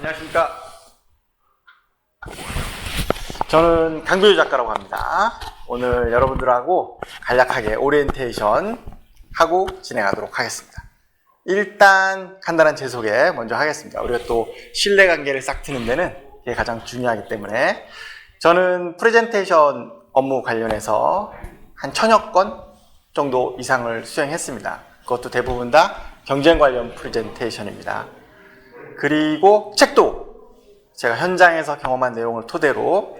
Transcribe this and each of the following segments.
안녕하십니까. 저는 강도유 작가라고 합니다. 오늘 여러분들하고 간략하게 오리엔테이션 하고 진행하도록 하겠습니다. 일단 간단한 제 소개 먼저 하겠습니다. 우리가 또 신뢰관계를 싹 트는 데는 그게 가장 중요하기 때문에 저는 프레젠테이션 업무 관련해서 한 1000여 건 정도 이상을 수행했습니다. 그것도 대부분 다 경쟁 관련 프레젠테이션입니다. 그리고 책도 제가 현장에서 경험한 내용을 토대로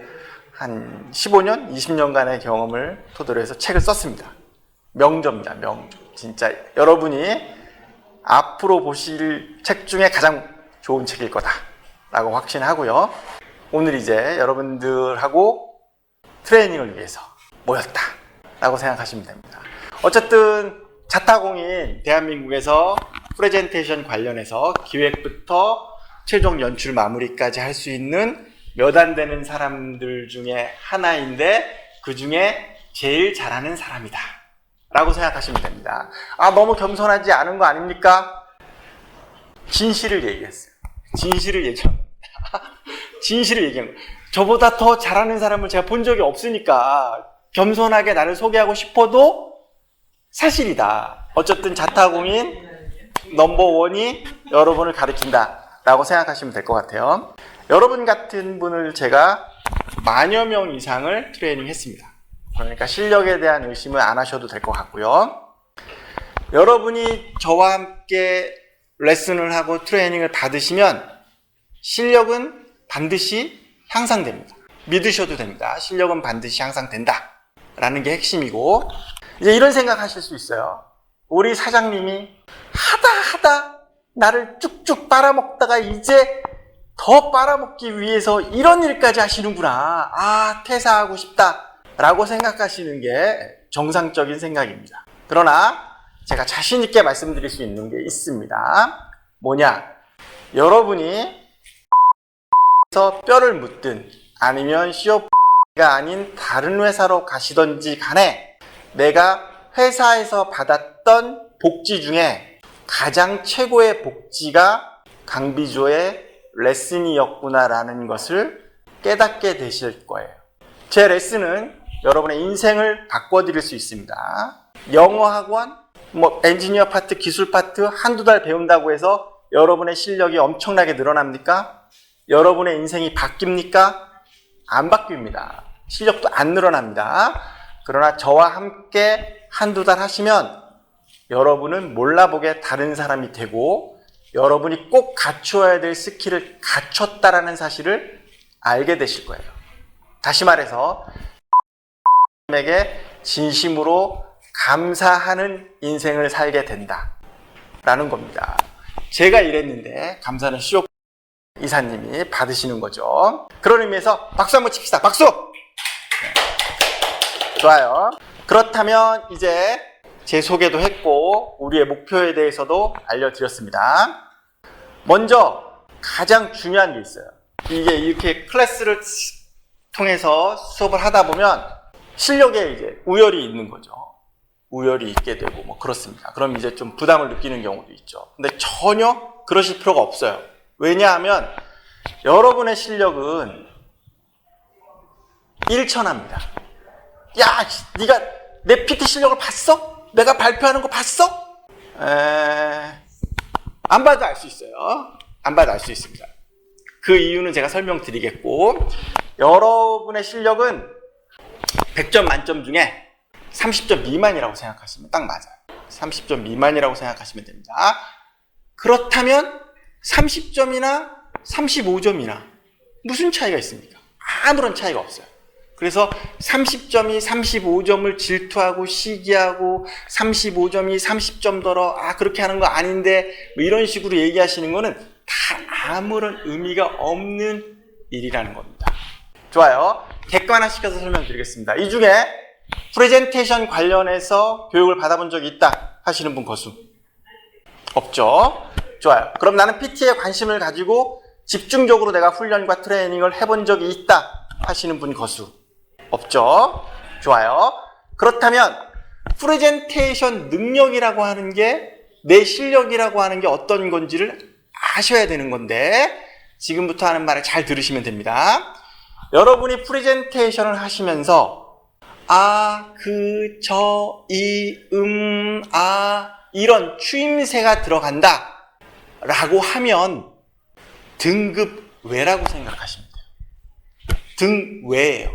한 15년, 20년간의 경험을 토대로 해서 책을 썼습니다. 명저입니다. 명저. 진짜 여러분이 앞으로 보실 책 중에 가장 좋은 책일 거다라고 확신하고요. 오늘 이제 여러분들하고 트레이닝을 위해서 모였다라고 생각하시면 됩니다. 어쨌든 자타공인 대한민국에서 프레젠테이션 관련해서 기획부터 최종 연출 마무리까지 할 수 있는 몇 안 되는 사람들 중에 하나인데 그 중에 제일 잘하는 사람이다 라고 생각하시면 됩니다. 너무 겸손하지 않은 거 아닙니까? 진실을 얘기했어요. 진실을 얘기합니다. 진실을 얘기한 거예요. 저보다 더 잘하는 사람을 제가 본 적이 없으니까 겸손하게 나를 소개하고 싶어도 사실이다. 어쨌든 자타공인 넘버원이 여러분을 가르친다 라고 생각하시면 될 것 같아요. 여러분 같은 분을 제가 만여 명 이상을 트레이닝 했습니다. 그러니까 실력에 대한 의심은 안 하셔도 될 것 같고요. 여러분이 저와 함께 레슨을 하고 트레이닝을 받으시면 실력은 반드시 향상됩니다. 믿으셔도 됩니다. 실력은 반드시 향상된다 라는 게 핵심이고, 이제 이런 생각 하실 수 있어요. 우리 사장님이 하다 나를 쭉쭉 빨아먹다가 이제 더 빨아먹기 위해서 이런 일까지 하시는구나. 퇴사하고 싶다 라고 생각하시는 게 정상적인 생각입니다. 그러나 제가 자신 있게 말씀드릴 수 있는 게 있습니다. 뭐냐? 여러분이 뼈를 묻든 아니면 CEO가 아닌 다른 회사로 가시던지 간에 내가 회사에서 받았던 복지 중에 가장 최고의 복지가 강비조의 레슨이었구나라는 것을 깨닫게 되실 거예요. 제 레슨은 여러분의 인생을 바꿔드릴 수 있습니다. 영어 학원, 엔지니어 파트, 기술 파트 한두 달 배운다고 해서 여러분의 실력이 엄청나게 늘어납니까? 여러분의 인생이 바뀝니까? 안 바뀝니다. 실력도 안 늘어납니다. 그러나 저와 함께 한두 달 하시면 여러분은 몰라보게 다른 사람이 되고 여러분이 꼭 갖추어야 될 스킬을 갖췄다라는 사실을 알게 되실 거예요. 다시 말해서 에게 진심으로 감사하는 인생을 살게 된다라는 겁니다. 제가 이랬는데 감사는 CEO 이사님이 받으시는 거죠. 그런 의미에서 박수 한번 칩시다. 박수! 네. 좋아요. 그렇다면 이제 제 소개도 했고 우리의 목표에 대해서도 알려드렸습니다. 먼저 가장 중요한 게 있어요. 이게 이렇게 클래스를 통해서 수업을 하다 보면 실력에 이제 우열이 있는 거죠. 우열이 있게 되고 그렇습니다. 그럼 이제 좀 부담을 느끼는 경우도 있죠. 근데 전혀 그러실 필요가 없어요. 왜냐하면 여러분의 실력은 일천합니다. 야, 네가 내 PT 실력을 봤어? 내가 발표하는 거 봤어? 안 봐도 알 수 있어요. 안 봐도 알 수 있습니다. 그 이유는 제가 설명드리겠고, 여러분의 실력은 100점 만점 중에 30점 미만이라고 생각하시면 딱 맞아요. 30점 미만이라고 생각하시면 됩니다. 그렇다면 30점이나 35점이나 무슨 차이가 있습니까? 아무런 차이가 없어요. 그래서 30점이 35점을 질투하고 시기하고 35점이 30점 더러 그렇게 하는 거 아닌데 이런 식으로 얘기하시는 거는 다 아무런 의미가 없는 일이라는 겁니다. 좋아요. 객관화시켜서 설명드리겠습니다. 이 중에 프레젠테이션 관련해서 교육을 받아본 적이 있다 하시는 분 거수? 없죠? 좋아요. 그럼 나는 PT에 관심을 가지고 집중적으로 내가 훈련과 트레이닝을 해본 적이 있다 하시는 분 거수? 없죠? 좋아요. 그렇다면 프레젠테이션 능력이라고 하는 게 내 실력이라고 하는 게 어떤 건지를 아셔야 되는 건데 지금부터 하는 말을 잘 들으시면 됩니다. 여러분이 프레젠테이션을 하시면서 이런 추임새가 들어간다 라고 하면 등급 외라고 생각하시면 돼요. 등외예요.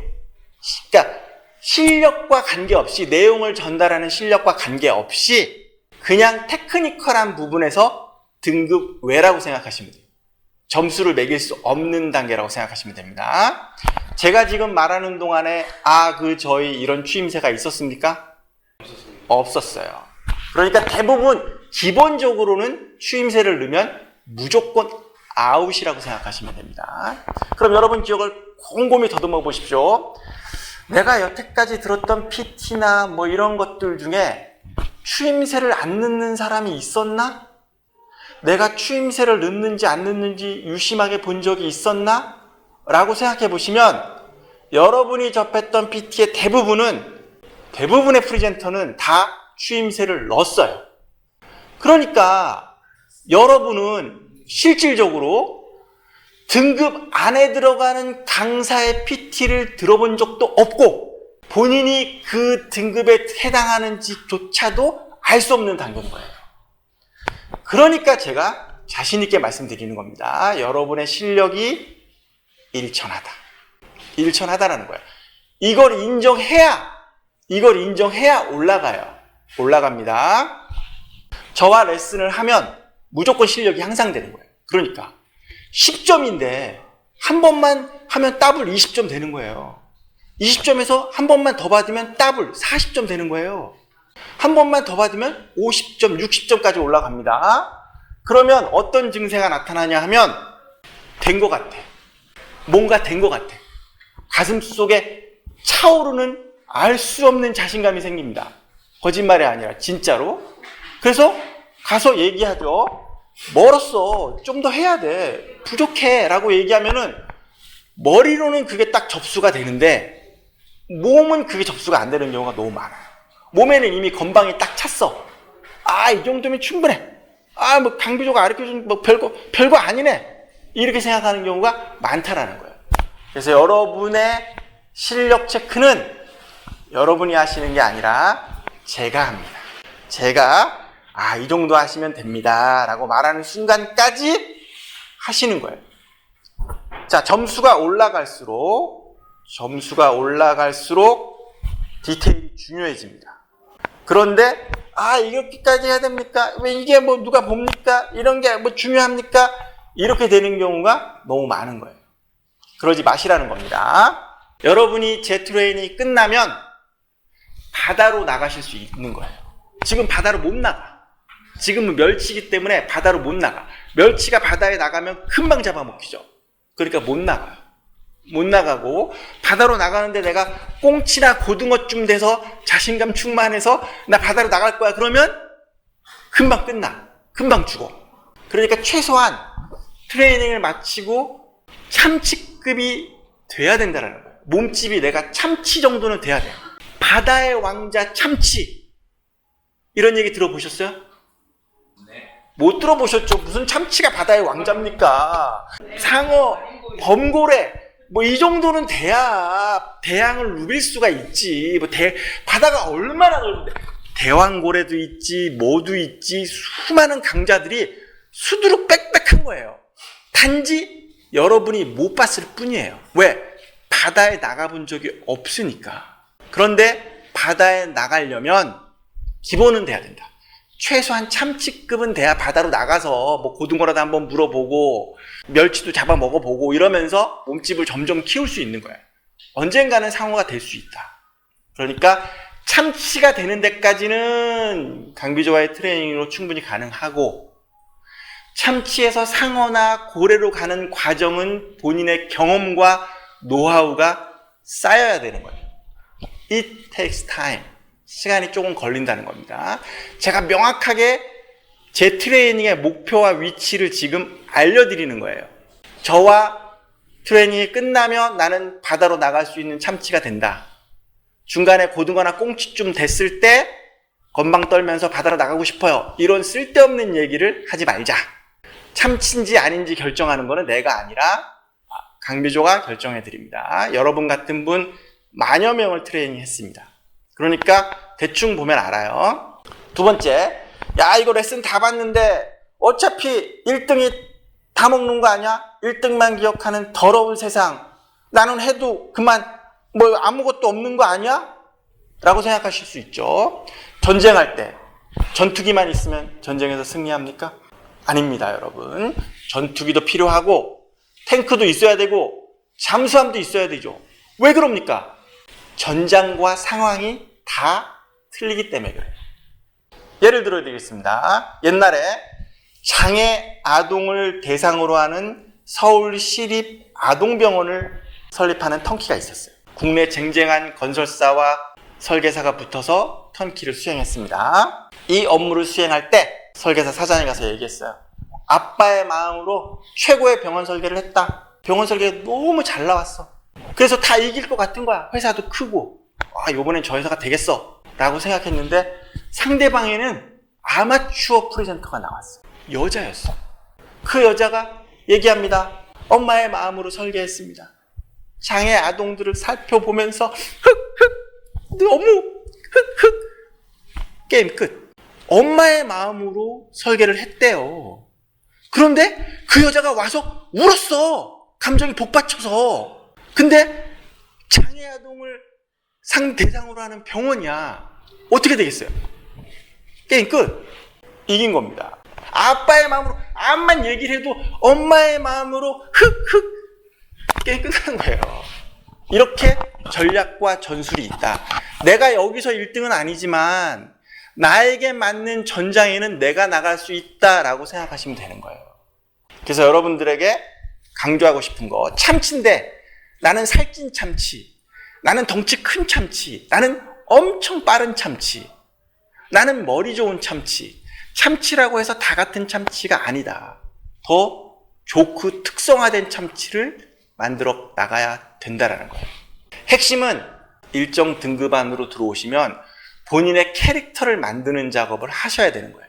그러니까 실력과 관계없이, 내용을 전달하는 실력과 관계없이 그냥 테크니컬한 부분에서 등급 외라고 생각하시면 돼요. 점수를 매길 수 없는 단계라고 생각하시면 됩니다. 제가 지금 말하는 동안에 저희 이런 추임새가 있었습니까? 없었어요. 그러니까 대부분 기본적으로는 추임새를 넣으면 무조건 아웃이라고 생각하시면 됩니다. 그럼 여러분 기억을 곰곰이 더듬어 보십시오. 내가 여태까지 들었던 PT나 뭐 이런 것들 중에 추임새를 안 넣는 사람이 있었나? 내가 추임새를 넣는지 안 넣는지 유심하게 본 적이 있었나? 라고 생각해 보시면 여러분이 접했던 PT의 대부분의 프리젠터는 다 추임새를 넣었어요. 그러니까 여러분은 실질적으로 등급 안에 들어가는 강사의 PT를 들어본 적도 없고 본인이 그 등급에 해당하는지조차도 알 수 없는 단계인 거예요. 그러니까 제가 자신 있게 말씀드리는 겁니다. 여러분의 실력이 일천하다라는 거예요. 이걸 인정해야 올라갑니다. 저와 레슨을 하면 무조건 실력이 향상되는 거예요. 그러니까 10점인데 한 번만 하면 더블 20점 되는 거예요. 20점에서 한 번만 더 받으면 더블 40점 되는 거예요. 한 번만 더 받으면 50점, 60점까지 올라갑니다. 그러면 어떤 증세가 나타나냐 하면 된 것 같아. 뭔가 된 것 같아. 가슴 속에 차오르는 알 수 없는 자신감이 생깁니다. 거짓말이 아니라 진짜로. 그래서 가서 얘기하죠. 멀었어. 좀 더 해야 돼. 부족해. 라고 얘기하면은 머리로는 그게 딱 접수가 되는데 몸은 그게 접수가 안 되는 경우가 너무 많아요. 몸에는 이미 건방이 딱 찼어. 이 정도면 충분해. 뭐 강비조가 가르쳐준 뭐 별거 아니네. 이렇게 생각하는 경우가 많다라는 거예요. 그래서 여러분의 실력 체크는 여러분이 하시는 게 아니라 제가 합니다. 제가 이 정도 하시면 됩니다 라고 말하는 순간까지 하시는 거예요. 자, 점수가 올라갈수록 디테일이 중요해집니다. 그런데 이렇게까지 해야 됩니까? 왜 이게 뭐 누가 봅니까? 이런 게 뭐 중요합니까? 이렇게 되는 경우가 너무 많은 거예요. 그러지 마시라는 겁니다. 여러분이 제 트레이닝이 끝나면 바다로 나가실 수 있는 거예요. 지금 바다로 못 나가. 지금은 멸치이기 때문에 바다로 못 나가. 멸치가 바다에 나가면 금방 잡아먹히죠. 그러니까 못 나가요. 못 나가고 바다로 나가는데 내가 꽁치나 고등어쯤 돼서 자신감 충만해서 나 바다로 나갈 거야 그러면 금방 끝나. 금방 죽어. 그러니까 최소한 트레이닝을 마치고 참치급이 돼야 된다는 거예요. 몸집이 내가 참치 정도는 돼야 돼요. 바다의 왕자 참치. 이런 얘기 들어보셨어요? 네. 못 들어보셨죠? 무슨 참치가 바다의 왕자입니까? 상어, 범고래, 뭐 이 정도는 돼야 대양을 누빌 수가 있지. 바다가 얼마나 넓은데. 대왕고래도 있지, 뭐도 있지, 수많은 강자들이 수두룩 빽빽한 거예요. 단지 여러분이 못 봤을 뿐이에요. 왜? 바다에 나가본 적이 없으니까. 그런데 바다에 나가려면 기본은 돼야 된다. 최소한 참치급은 돼야 바다로 나가서 뭐 고등어라도 한번 물어보고 멸치도 잡아 먹어보고 이러면서 몸집을 점점 키울 수 있는 거예요. 언젠가는 상어가 될 수 있다. 그러니까 참치가 되는 데까지는 강비조와의 트레이닝으로 충분히 가능하고 참치에서 상어나 고래로 가는 과정은 본인의 경험과 노하우가 쌓여야 되는 거예요. It takes time. 시간이 조금 걸린다는 겁니다. 제가 명확하게 제 트레이닝의 목표와 위치를 지금 알려드리는 거예요. 저와 트레이닝이 끝나면 나는 바다로 나갈 수 있는 참치가 된다. 중간에 고등어나 꽁치쯤 됐을 때 건방 떨면서 바다로 나가고 싶어요. 이런 쓸데없는 얘기를 하지 말자. 참치인지 아닌지 결정하는 거는 내가 아니라 강비조가 결정해 드립니다. 여러분 같은 분 만여 명을 트레이닝 했습니다. 그러니까 대충 보면 알아요. 두 번째, 야 이거 레슨 다 봤는데 어차피 1등이 다 먹는 거 아니야? 1등만 기억하는 더러운 세상, 나는 해도 그만 뭐 아무것도 없는 거 아니야? 라고 생각하실 수 있죠. 전쟁할 때 전투기만 있으면 전쟁에서 승리합니까? 아닙니다, 여러분. 전투기도 필요하고 탱크도 있어야 되고 잠수함도 있어야 되죠. 왜 그럽니까? 전장과 상황이 다 틀리기 때문에 그래요. 예를 들어 드리겠습니다. 옛날에 장애 아동을 대상으로 하는 서울시립 아동병원을 설립하는 턴키가 있었어요. 국내 쟁쟁한 건설사와 설계사가 붙어서 턴키를 수행했습니다. 이 업무를 수행할 때 설계사 사장에 가서 얘기했어요. 아빠의 마음으로 최고의 병원 설계를 했다. 병원 설계가 너무 잘 나왔어. 그래서 다 이길 것 같은 거야. 회사도 크고. 이번엔 저 회사가 되겠어 라고 생각했는데 상대방에는 아마추어 프레젠터가 나왔어요. 여자였어. 그 여자가 얘기합니다. 엄마의 마음으로 설계했습니다. 장애 아동들을 살펴보면서 너무 게임 끝. 엄마의 마음으로 설계를 했대요. 그런데 그 여자가 와서 울었어. 감정이 복받쳐서. 근데 장애 아동을 상대상으로 하는 병원이야. 어떻게 되겠어요? 게임 끝. 이긴 겁니다. 아빠의 마음으로 암만 얘기를 해도 엄마의 마음으로 게임 끝나는 거예요. 이렇게 전략과 전술이 있다. 내가 여기서 1등은 아니지만 나에게 맞는 전장에는 내가 나갈 수 있다라고 생각하시면 되는 거예요. 그래서 여러분들에게 강조하고 싶은 거, 참치인데 나는 살찐 참치, 나는 덩치 큰 참치, 나는 엄청 빠른 참치, 나는 머리 좋은 참치. 참치라고 해서 다 같은 참치가 아니다. 더 좋고 특성화된 참치를 만들어 나가야 된다라는 거예요. 핵심은 일정 등급 안으로 들어오시면 본인의 캐릭터를 만드는 작업을 하셔야 되는 거예요.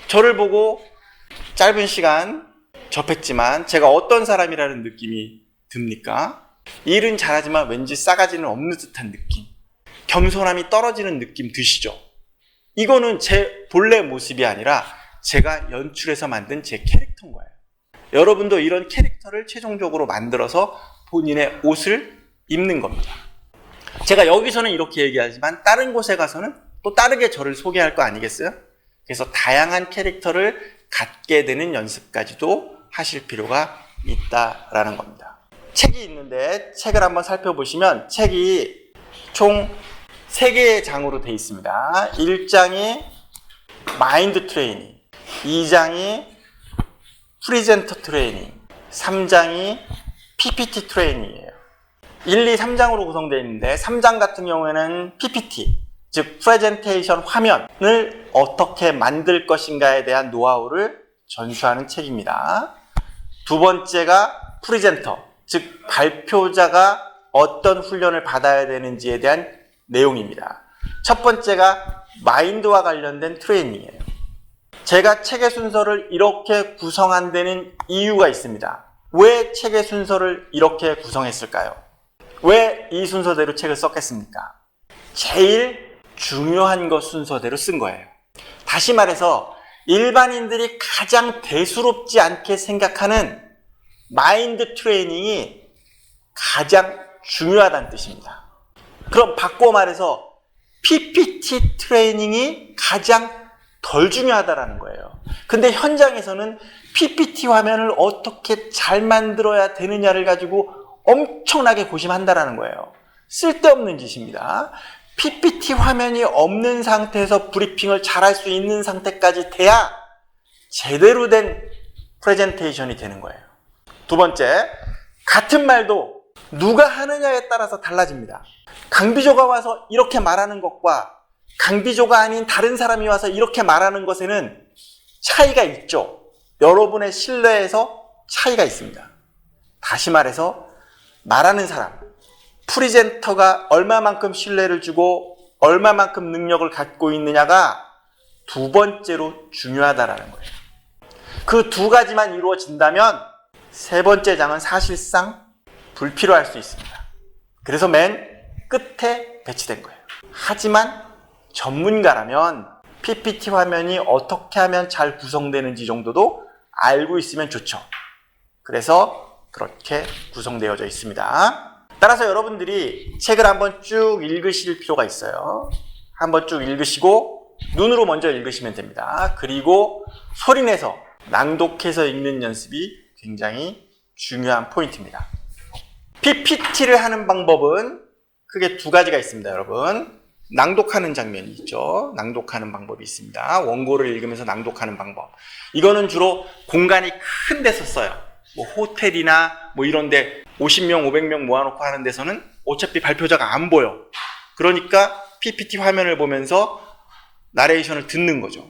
저를 보고 짧은 시간 접했지만 제가 어떤 사람이라는 느낌이 듭니까? 일은 잘하지만 왠지 싸가지는 없는 듯한 느낌, 겸손함이 떨어지는 느낌 드시죠? 이거는 제 본래 모습이 아니라 제가 연출해서 만든 제 캐릭터인 거예요. 여러분도 이런 캐릭터를 최종적으로 만들어서 본인의 옷을 입는 겁니다. 제가 여기서는 이렇게 얘기하지만 다른 곳에 가서는 또 다르게 저를 소개할 거 아니겠어요? 그래서 다양한 캐릭터를 갖게 되는 연습까지도 하실 필요가 있다라는 겁니다. 책이 있는데 책을 한번 살펴보시면 책이 총 3개의 장으로 되어 있습니다. 1장이 마인드 트레이닝, 2장이 프리젠터 트레이닝, 3장이 PPT 트레이닝이에요. 1, 2, 3장으로 구성되어 있는데 3장 같은 경우에는 PPT, 즉 프레젠테이션 화면을 어떻게 만들 것인가에 대한 노하우를 전수하는 책입니다. 두 번째가 프리젠터, 즉 발표자가 어떤 훈련을 받아야 되는지에 대한 내용입니다. 첫 번째가 마인드와 관련된 트레이닝이에요. 제가 책의 순서를 이렇게 구성한 데는 이유가 있습니다. 왜 책의 순서를 이렇게 구성했을까요? 왜 이 순서대로 책을 썼겠습니까? 제일 중요한 것 순서대로 쓴 거예요. 다시 말해서 일반인들이 가장 대수롭지 않게 생각하는 마인드 트레이닝이 가장 중요하다는 뜻입니다. 그럼 바꿔 말해서 PPT 트레이닝이 가장 덜 중요하다라는 거예요. 근데 현장에서는 PPT 화면을 어떻게 잘 만들어야 되느냐를 가지고 엄청나게 고심한다라는 거예요. 쓸데없는 짓입니다. PPT 화면이 없는 상태에서 브리핑을 잘할 수 있는 상태까지 돼야 제대로 된 프레젠테이션이 되는 거예요. 두 번째, 같은 말도 누가 하느냐에 따라서 달라집니다. 강비조가 와서 이렇게 말하는 것과 강비조가 아닌 다른 사람이 와서 이렇게 말하는 것에는 차이가 있죠. 여러분의 신뢰에서 차이가 있습니다. 다시 말해서 말하는 사람, 프리젠터가 얼마만큼 신뢰를 주고 얼마만큼 능력을 갖고 있느냐가 두 번째로 중요하다라는 거예요. 그 두 가지만 이루어진다면 세 번째 장은 사실상 불필요할 수 있습니다. 그래서 맨 끝에 배치된 거예요. 하지만 전문가라면 PPT 화면이 어떻게 하면 잘 구성되는지 정도도 알고 있으면 좋죠. 그래서 그렇게 구성되어져 있습니다. 따라서 여러분들이 책을 한번 쭉 읽으실 필요가 있어요. 한번 쭉 읽으시고 눈으로 먼저 읽으시면 됩니다. 그리고 소리내서 낭독해서 읽는 연습이 굉장히 중요한 포인트입니다. PPT를 하는 방법은 크게 두 가지가 있습니다, 여러분. 낭독하는 장면이 있죠. 낭독하는 방법이 있습니다. 원고를 읽으면서 낭독하는 방법. 이거는 주로 공간이 큰 데서 써요. 뭐 호텔이나 뭐 이런데 50명, 500명 모아놓고 하는 데서는 어차피 발표자가 안 보여. 그러니까 PPT 화면을 보면서 나레이션을 듣는 거죠.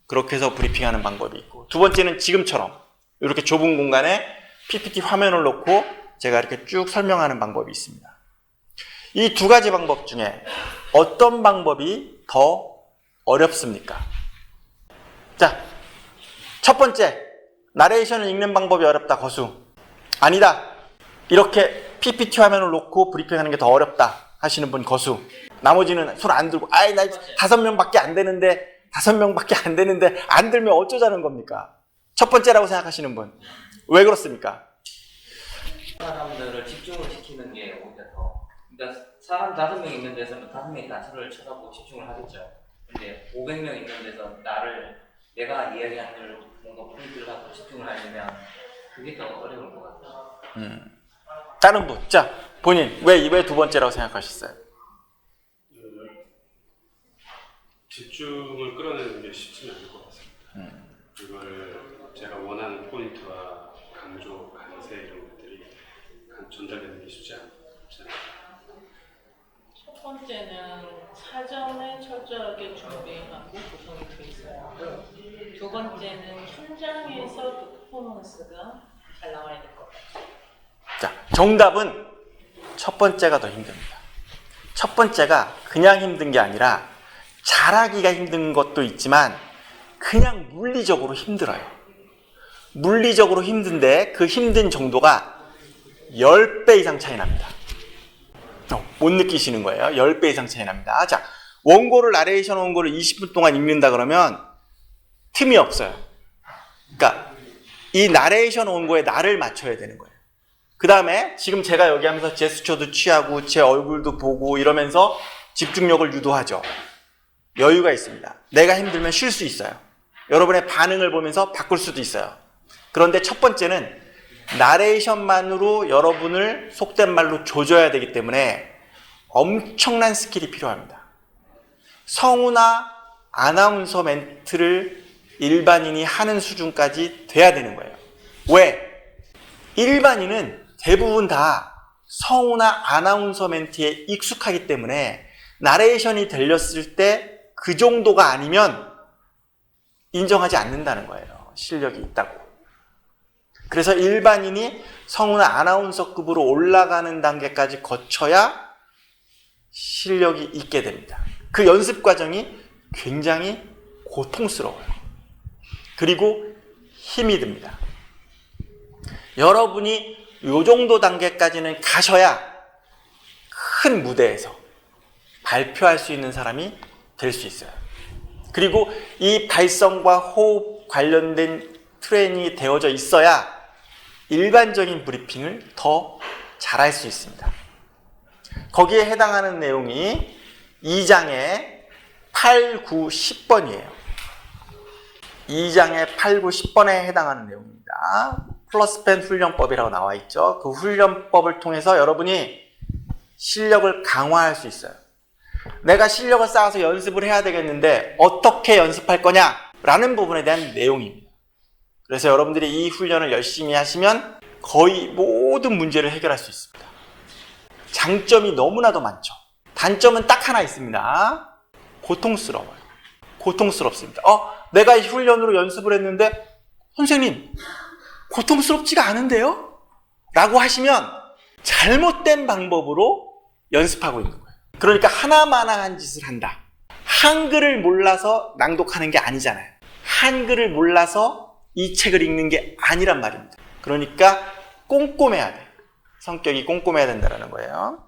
그렇게 해서 브리핑하는 방법이 있고, 두 번째는 지금처럼 이렇게 좁은 공간에 PPT 화면을 놓고 제가 이렇게 쭉 설명하는 방법이 있습니다. 이 두 가지 방법 중에 어떤 방법이 더 어렵습니까? 자, 첫 번째, 나레이션을 읽는 방법이 어렵다, 거수. 아니다, 이렇게 PPT 화면을 놓고 브리핑하는 게 더 어렵다 하시는 분 거수. 나머지는 손 안 들고, 나 5명밖에 안 되는데, 5명밖에 안 되는데 안 들면 어쩌자는 겁니까? 첫 번째라고 생각하시는 분, 왜 그렇습니까? 사람들을 집중을 시키는 게 오히려 더, 그러니까 사람 5명 있는 데서는 5명이 다 저를 쳐다보고 집중을 하겠죠. 근데 500명 있는 데서 내가 이야기하는 걸 뭔가 포인트를 갖고 집중을 하려면 그게 더 어려울 것 같아요. 다른 분, 자, 본인 왜 두 번째라고 생각하셨어요? 집중을 끌어내는 게 쉽지는 않을 것 같습니다. 이걸 제가 원하는 포인트와 강조, 강세 이런 것들이 전달되는 게 쉽지 않아요. 첫 번째는 사전에 철저하게 준비하고 구성이 되어 있어야 하고, 두 번째는 현장에서 그 퍼포먼스가 잘 나와야 될 것 같아요. 자, 정답은 첫 번째가 더 힘듭니다. 첫 번째가 그냥 힘든 게 아니라 잘하기가 힘든 것도 있지만 그냥 물리적으로 힘들어요. 물리적으로 힘든데 그 힘든 정도가 10배 이상 차이 납니다. 못 느끼시는 거예요. 10배 이상 차이 납니다. 자, 나레이션 원고를 20분 동안 읽는다 그러면 틈이 없어요. 그러니까 이 나레이션 원고에 나를 맞춰야 되는 거예요. 그 다음에 지금 제가 여기 하면서 제스처도 취하고 제 얼굴도 보고 이러면서 집중력을 유도하죠. 여유가 있습니다. 내가 힘들면 쉴 수 있어요. 여러분의 반응을 보면서 바꿀 수도 있어요. 그런데 첫 번째는 나레이션만으로 여러분을 속된 말로 조져야 되기 때문에 엄청난 스킬이 필요합니다. 성우나 아나운서 멘트를 일반인이 하는 수준까지 돼야 되는 거예요. 왜? 일반인은 대부분 다 성우나 아나운서 멘트에 익숙하기 때문에 나레이션이 들렸을 때 그 정도가 아니면 인정하지 않는다는 거예요. 실력이 있다고. 그래서 일반인이 성우나 아나운서급으로 올라가는 단계까지 거쳐야 실력이 있게 됩니다. 그 연습 과정이 굉장히 고통스러워요. 그리고 힘이 듭니다. 여러분이 이 정도 단계까지는 가셔야 큰 무대에서 발표할 수 있는 사람이 될 수 있어요. 그리고 이 발성과 호흡 관련된 트레이닝이 되어져 있어야 일반적인 브리핑을 더 잘할 수 있습니다. 거기에 해당하는 내용이 2장의 8, 9, 10번이에요. 2장의 8, 9, 10번에 해당하는 내용입니다. 플러스펜 훈련법이라고 나와 있죠. 그 훈련법을 통해서 여러분이 실력을 강화할 수 있어요. 내가 실력을 쌓아서 연습을 해야 되겠는데 어떻게 연습할 거냐? 라는 부분에 대한 내용입니다. 그래서 여러분들이 이 훈련을 열심히 하시면 거의 모든 문제를 해결할 수 있습니다. 장점이 너무나도 많죠. 단점은 딱 하나 있습니다. 고통스러워요. 고통스럽습니다. 내가 이 훈련으로 연습을 했는데 선생님 고통스럽지가 않은데요? 라고 하시면 잘못된 방법으로 연습하고 있는 거예요. 그러니까 하나마나한 짓을 한다. 한글을 몰라서 낭독하는 게 아니잖아요. 한글을 몰라서 이 책을 읽는 게 아니란 말입니다. 그러니까 꼼꼼해야 돼. 성격이 꼼꼼해야 된다는 거예요.